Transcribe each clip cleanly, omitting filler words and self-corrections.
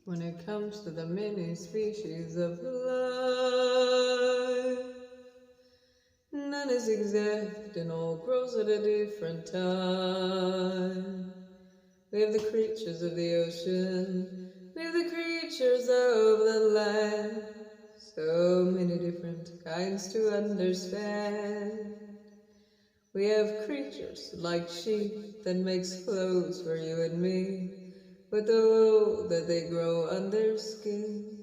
When it comes to the many species of life, none is exact and all grows at a different time. We have the creatures of the ocean, we have the creatures of the land, so many different kinds to understand. We have creatures like sheep that makes clothes for you and me, with the wool that they grow on their skin.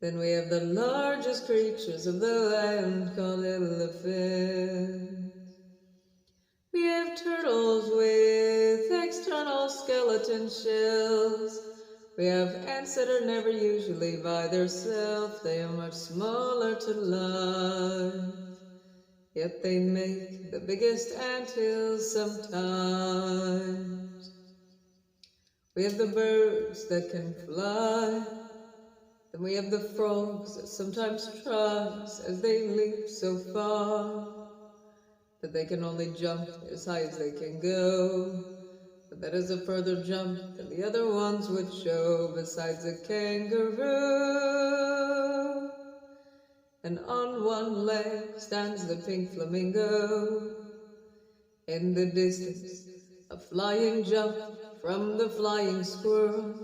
Then we have the largest creatures of the land called elephants. We have turtles with external skeleton shells. We have ants that are never usually by themselves. They are much smaller to life, yet they make the biggest anthills sometimes. We have the birds that can fly. Then we have the frogs that sometimes try as they leap so far that they can only jump as high as they can go. But that is a further jump than the other ones would show, besides a kangaroo. And on one leg stands the pink flamingo. In the distance, a flying jump from the flying squirrel.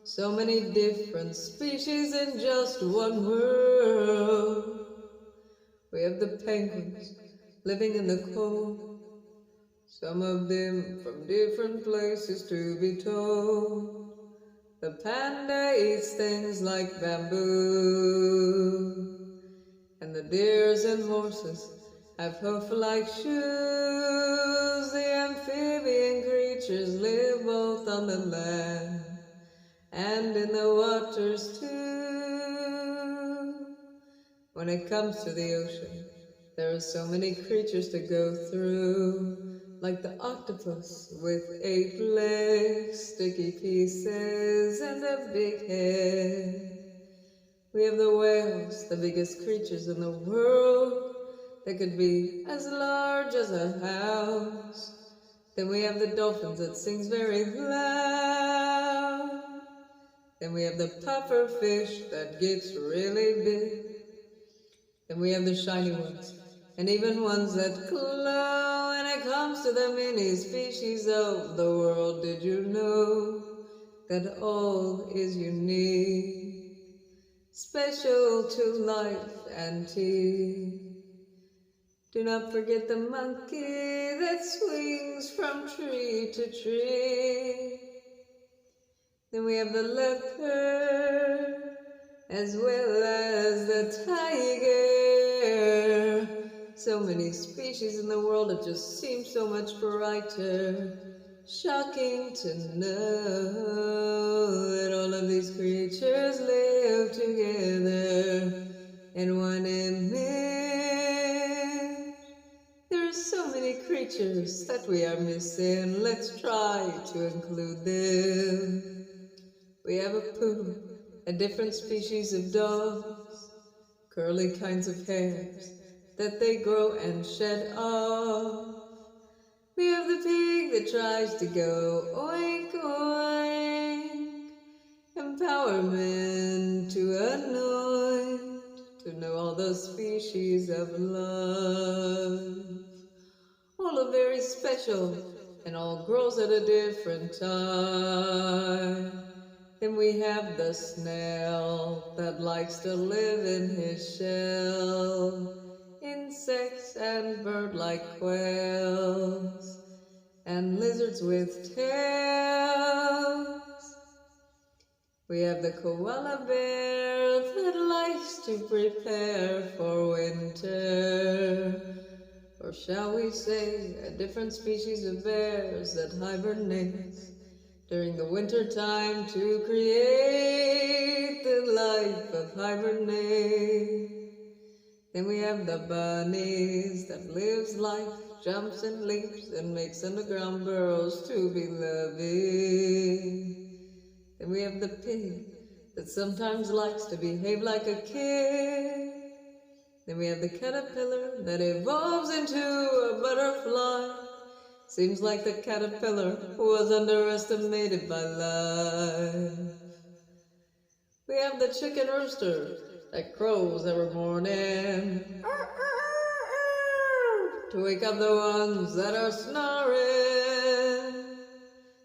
So many different species in just one world. We have the penguins living in the cold, some of them from different places to be told. The panda eats things like bamboo, and the deers and horses have hoof-like shoes. The amphibian creatures live both on the land and in the waters too. When it comes to the ocean, there are so many creatures to go through, like the octopus with 8 legs, sticky pieces, and a big head. We have the whales, the biggest creatures in the world. They could be as large as a house. Then we have the dolphins that sings very loud. Then we have the puffer fish that gets really big. Then we have the shiny ones, and even ones that glow. When it comes to the many species of the world, did you know that all is unique, special to life and tea? Do not forget the monkey that swings from tree to tree. Then we have the leopard, as well as the tiger. So many species in the world that just seem so much brighter. Shocking to know that all of these creatures live together in one image. There are so many creatures that we are missing. Let's try to include them. We have a poodle, a different species of dogs, curly kinds of hairs that they grow and shed off. We have the pig that tries to go oink oink, empowerment to anoint, to know all those species of love. All are very special and all grows at a different time. Then we have the snail that likes to live in his shell, insects and bird-like quails, and lizards with tails. We have the koala bear that likes to prepare for winter, or shall we say a different species of bears that hibernates during the winter time to create the life of hibernate. Then we have the bunnies that lives life, jumps and leaps and makes underground burrows to be loving. Then we have the pig that sometimes likes to behave like a kid. Then we have the caterpillar that evolves into a butterfly. Seems like the caterpillar was underestimated by life. We have the chicken rooster that crows every morning to wake up the ones that are snoring.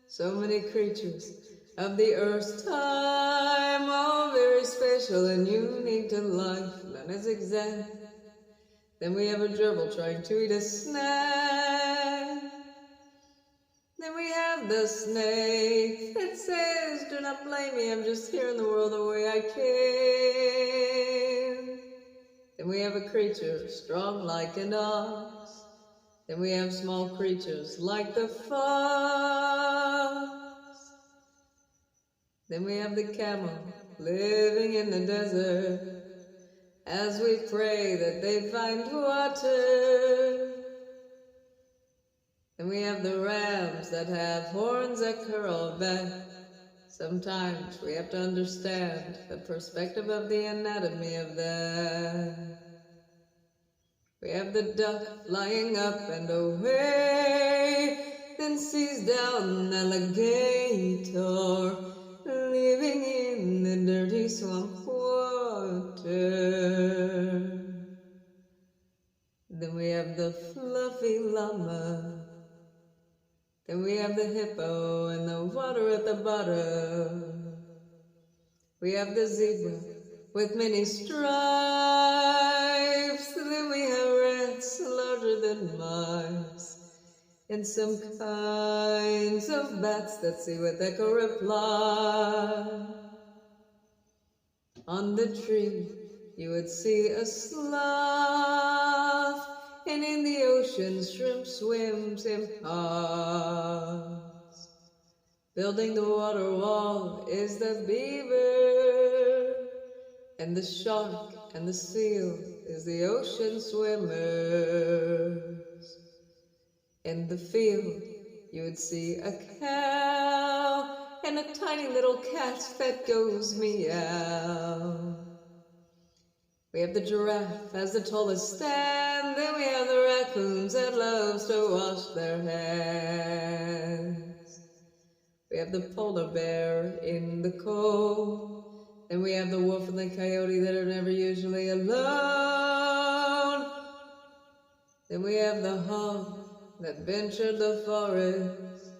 So many creatures of the earth's time, all very special and unique to life, none is exempt. Then we have a gerbil trying to eat a snack. Then we have the snake that says, do not blame me, I'm just here in the world the way I came. Then we have a creature strong like an ox. Then we have small creatures like the fox. Then we have the camel living in the desert as we pray that they find water. Then we have the rams that have horns that curl back. Sometimes we have to understand the perspective of the anatomy of that. We have the duck flying up and away, then sees down an alligator living in the dirty swamp water. Then we have the fluffy llama. Then we have the hippo and the water at the bottom. We have the zebra with many stripes. Then we have rats larger than mice. And some kinds of bats that see with echo reply. On the tree you would see a sloth, and in the ocean shrimp swims in ponds. Building the water wall is the beaver, and the shark and the seal is the ocean swimmers. In the field you would see a cow, and a tiny little cat that goes meow. We have the giraffe as the tallest stand. Then we have the raccoons that loves to wash their hands. We have the polar bear in the cold. Then we have the wolf and the coyote that are never usually alone. Then we have the hog that ventured the forest,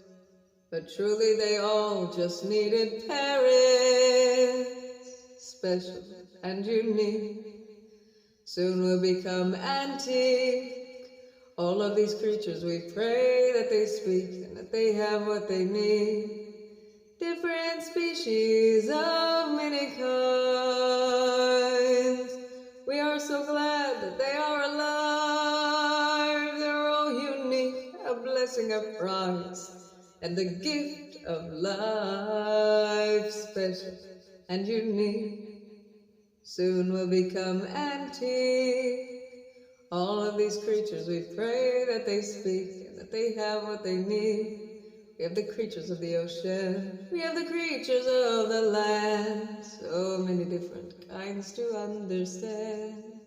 but truly they all just needed parents, special and unique. Soon will become antique. All of these creatures we pray that they speak and that they have what they need. Different species of many kinds. We are so glad that they are alive. They're all unique, a blessing of price, and the gift of life, special and unique. Soon will become antique. All of these creatures we pray that they speak and that they have what they need. We have the creatures of the ocean. We have the creatures of the land. So many different kinds to understand.